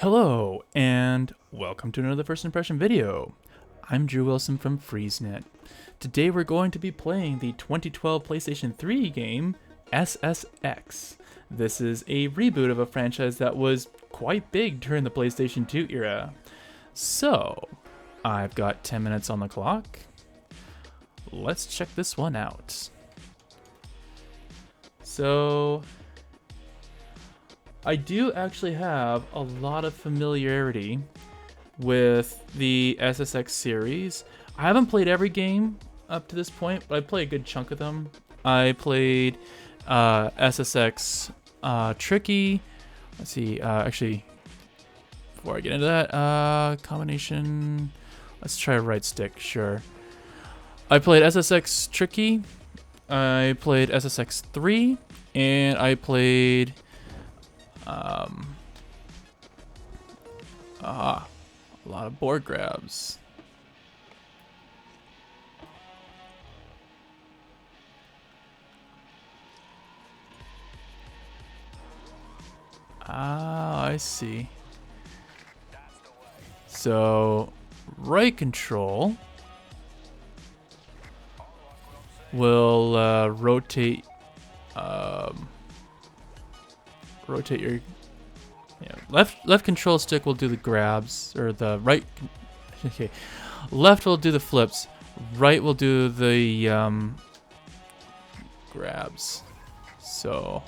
Hello, and welcome to another first impression video. I'm Drew Wilson from FreezeNet. Today we're going to be playing the 2012 PlayStation 3 game, SSX. This is a reboot of a franchise that was quite big during the PlayStation 2 era. So, I've got 10 minutes on the clock. Let's check this one out. So, I do actually have a lot of familiarity with the SSX series. I haven't played every game up to this point, but I played a good chunk of them. I played SSX Tricky. Let's see, actually, before I get into that, combination, let's try right stick, sure. I played SSX Tricky, I played SSX 3, and I played a lot of board grabs. Ah, I see. So, right control will rotate your left control stick will do the grabs, or the right. Okay, left will do the flips. Right will do the grabs. So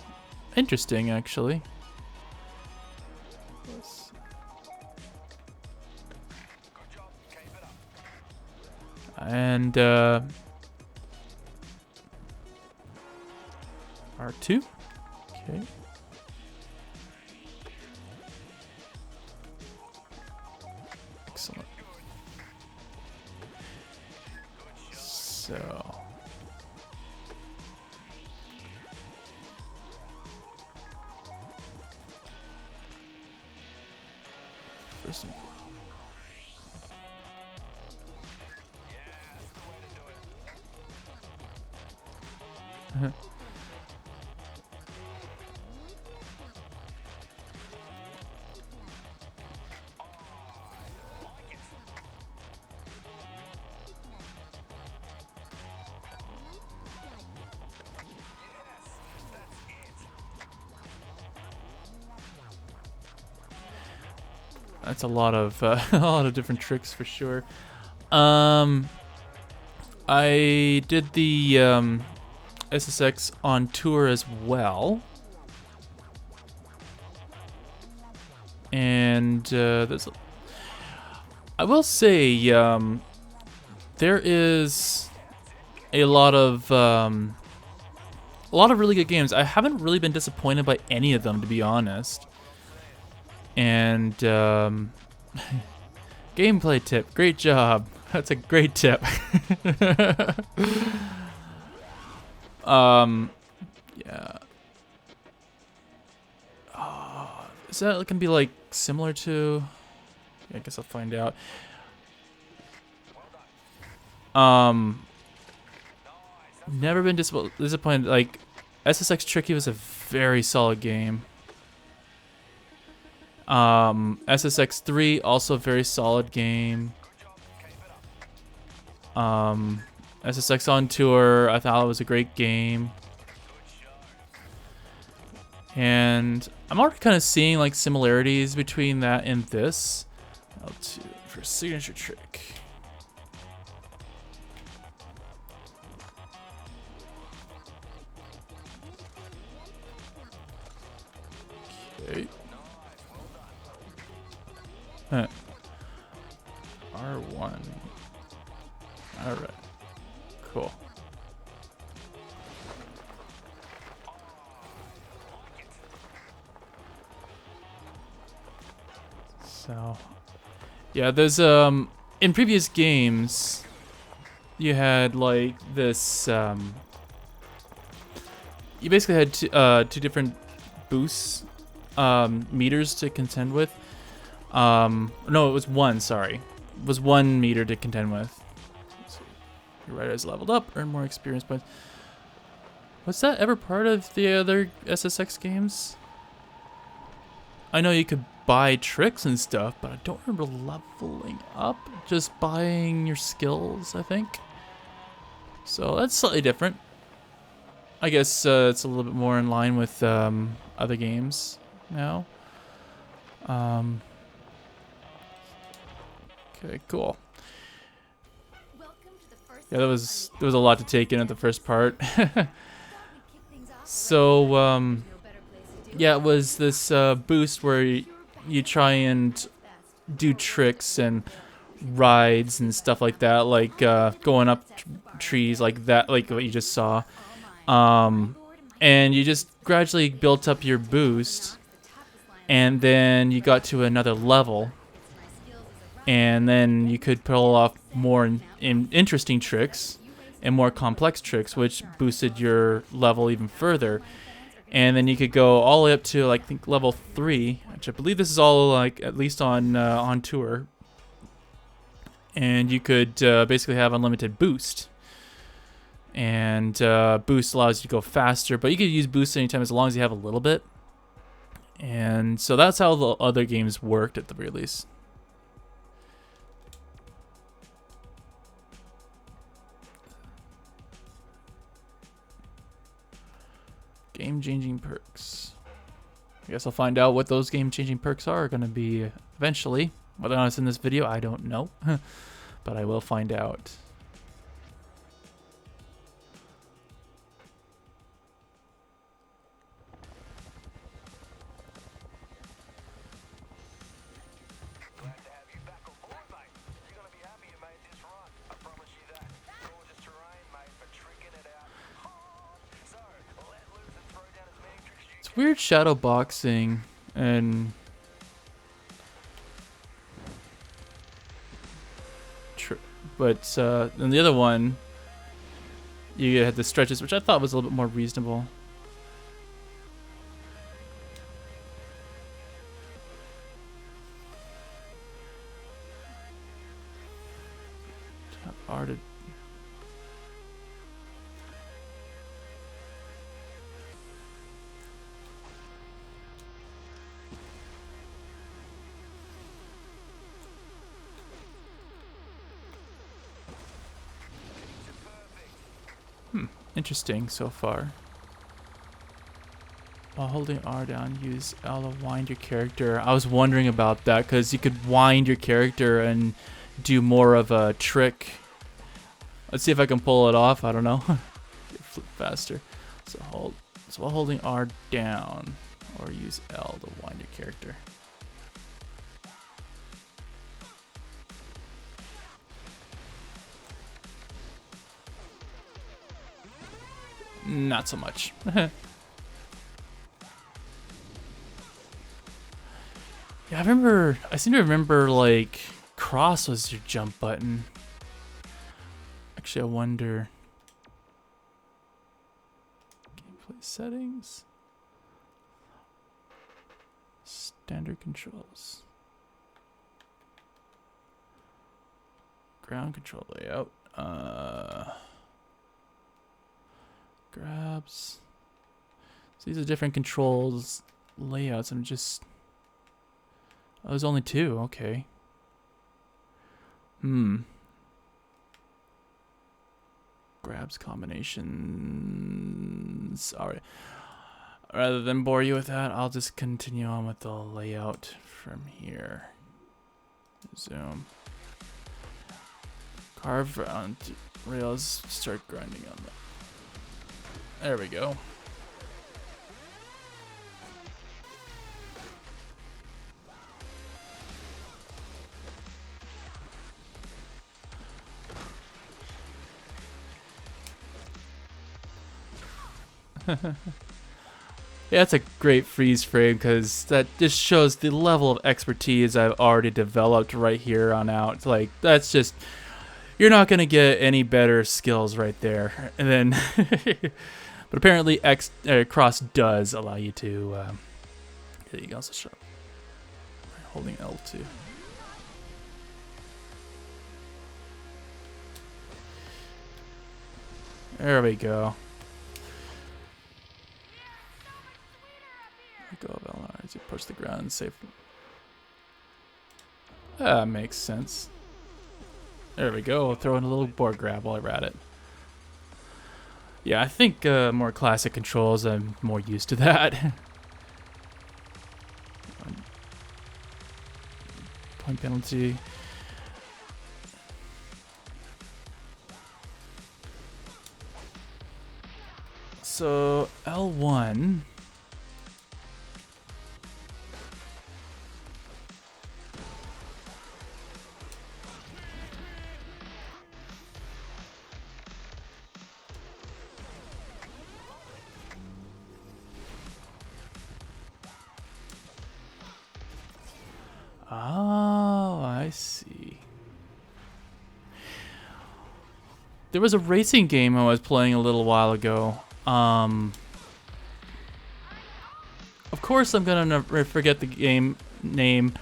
interesting, actually. And R2. Okay. Excellent. So, first that's a lot of a lot of different tricks for sure. I did the SSX on tour as well, and I will say there is a lot of really good games. I haven't really been disappointed by any of them, to be honest. And gameplay tip, great job. That's a great tip. Yeah. Is that gonna be like similar to? I guess I'll find out. Never been disappointed. Like, SSX Tricky was a very solid game. SSX 3 also a very solid game. SSX on tour, I thought it was a great game. And I'm already kind of seeing like similarities between that and this. L2 for signature trick. Okay. R1. Alright. Cool. So, yeah, there's in previous games you had like this you basically had two different boosts meters to contend with. No, it was one, sorry. It was one meter to contend with. Your rider has leveled up, earn more experience points. Was that ever part of the other SSX games? I know you could buy tricks and stuff, but I don't remember leveling up. Just buying your skills, I think. So that's slightly different. I guess it's a little bit more in line with other games now. Okay, cool. Yeah, there was a lot to take in at the first part. So yeah, it was this boost where you try and do tricks and rides and stuff like that, like going up trees like that, like what you just saw. And you just gradually built up your boost, and then you got to another level, and then you could pull off more interesting tricks and more complex tricks, which boosted your level even further. And then you could go all the way up to, like, I think level 3, which I believe this is all, like, at least on tour. And you could basically have unlimited boost. And boost allows you to go faster, but you could use boost anytime as long as you have a little bit. And so that's how the other games worked at the very least. Game-changing perks. I guess I'll find out what those game-changing perks are going to be eventually. Whether or not it's in this video, I don't know. But I will find out. Weird shadow boxing and but then the other one you had the stretches, which I thought was a little bit more reasonable. Arted. Interesting so far. While holding R down, use L to wind your character. I was wondering about that because you could wind your character and do more of a trick. Let's see if I can pull it off. I don't know. Flip faster. So while holding R down, or use L to wind your character. Not so much. Yeah, I seem to remember, like, cross was your jump button. Actually, I wonder. Gameplay settings. Standard controls. Ground control layout. Grabs. So these are different controls layouts. I'm just. Oh, there's only 2. Okay. Grabs combinations. Alright. Rather than bore you with that, I'll just continue on with the layout from here. Zoom. Carve on rails. Start grinding on that. There we go. Yeah, it's a great freeze frame because that just shows the level of expertise I've already developed right here on out. Like, that's just, you're not going to get any better skills right there. And then, but apparently cross does allow you to, yeah, you can also show, holding L2. There we go. Go of LR as you approach the ground and safe. That makes sense. There we go. Throw in a little board grab while I rat it. Yeah, I think more classic controls, I'm more used to that. Point penalty. So, L1. Oh, I see. There was a racing game I was playing a little while ago. Of course, I'm gonna forget the game name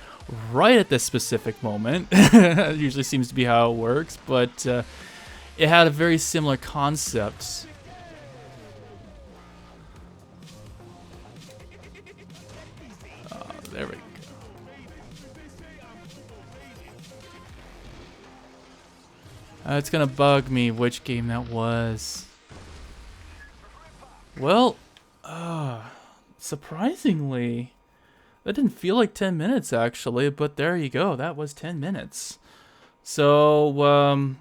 right at this specific moment. It usually seems to be how it works, but it had a very similar concept. There we go. It's gonna bug me which game that was. Well, surprisingly, that didn't feel like 10 minutes actually, but there you go. That was 10 minutes. So,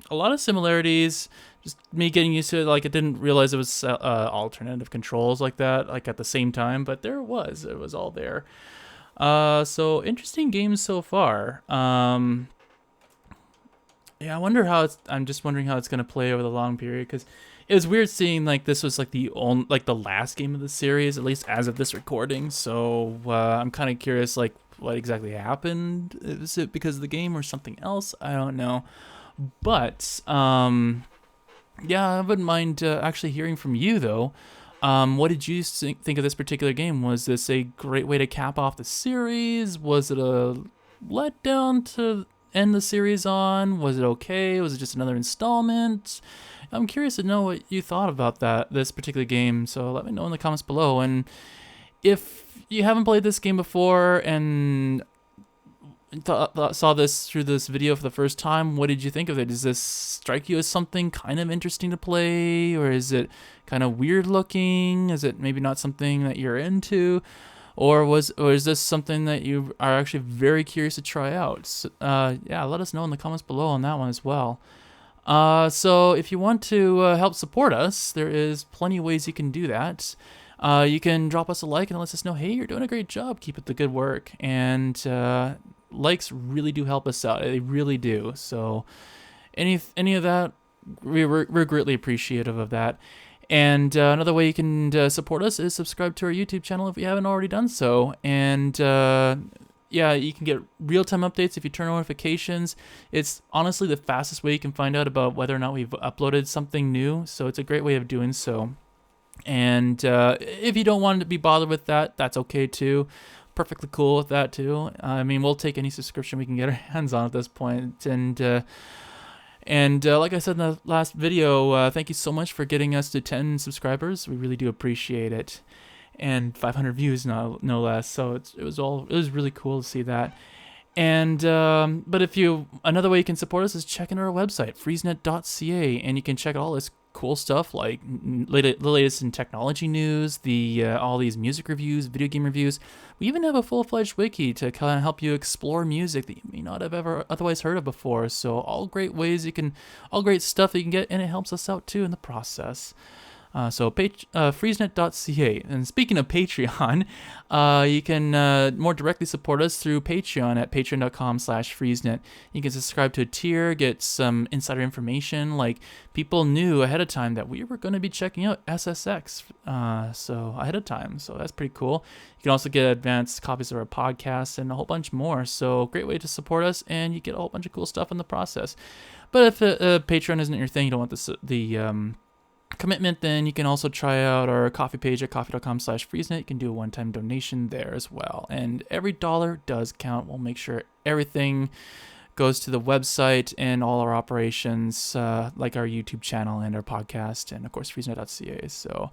a lot of similarities. Just me getting used to it. Like, I didn't realize it was alternative controls like that, like at the same time, but there it was. It was all there. So interesting games so far. Yeah, I wonder how it's. I'm just wondering how it's gonna play over the long period, because it was weird seeing like this was like the last game of the series, at least as of this recording. So I'm kind of curious, like what exactly happened. Is it because of the game or something else? I don't know. But yeah, I wouldn't mind actually hearing from you though. What did you think of this particular game? Was this a great way to cap off the series? Was it a letdown to end the series on? Was it okay? Was it just another installment? I'm curious to know what you thought about this particular game, so let me know in the comments below. And if you haven't played this game before and saw this through this video for the first time, what did you think of it? Does this strike you as something kind of interesting to play, or is it kind of weird looking? Is it maybe not something that you're into? Or is this something that you are actually very curious to try out? So, yeah, let us know in the comments below on that one as well. So if you want to help support us, there is plenty of ways you can do that. You can drop us a like and let us know, hey, you're doing a great job. Keep up the good work. And likes really do help us out. They really do. So any of that, we're greatly appreciative of that. And another way you can support us is subscribe to our YouTube channel if you haven't already done so. And yeah, you can get real-time updates if you turn on notifications. It's honestly the fastest way you can find out about whether or not we've uploaded something new. So it's a great way of doing so. And if you don't want to be bothered with that, that's okay too. Perfectly cool with that too. I mean, we'll take any subscription we can get our hands on at this point. And like I said in the last video, thank you so much for getting us to 10 subscribers. We really do appreciate it. And 500 views, no less. So it was really cool to see that. And but another way you can support us is checking our website, freezenet.ca, and you can check out all this cool stuff like the latest in technology news, all these music reviews, video game reviews. We even have a full-fledged wiki to kind of help you explore music that you may not have ever otherwise heard of before. So all great stuff that you can get, and it helps us out too in the process. So freezenet.ca. And speaking of Patreon, you can more directly support us through Patreon at patreon.com/freezenet. You can subscribe to a tier, get some insider information, like people knew ahead of time that we were going to be checking out SSX, so ahead of time. So that's pretty cool. You can also get advanced copies of our podcast and a whole bunch more. So great way to support us, and you get a whole bunch of cool stuff in the process. But if Patreon isn't your thing, you don't want the commitment, then you can also try out our coffee page at coffee.com/freezenet. You can do a one-time donation there as well, and every dollar does count. We'll make sure everything goes to the website and all our operations, like our YouTube channel and our podcast, and of course freezenet.ca. So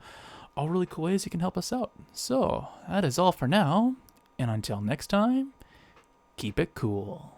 all really cool ways you can help us out. So that is all for now, and until next time, keep it cool.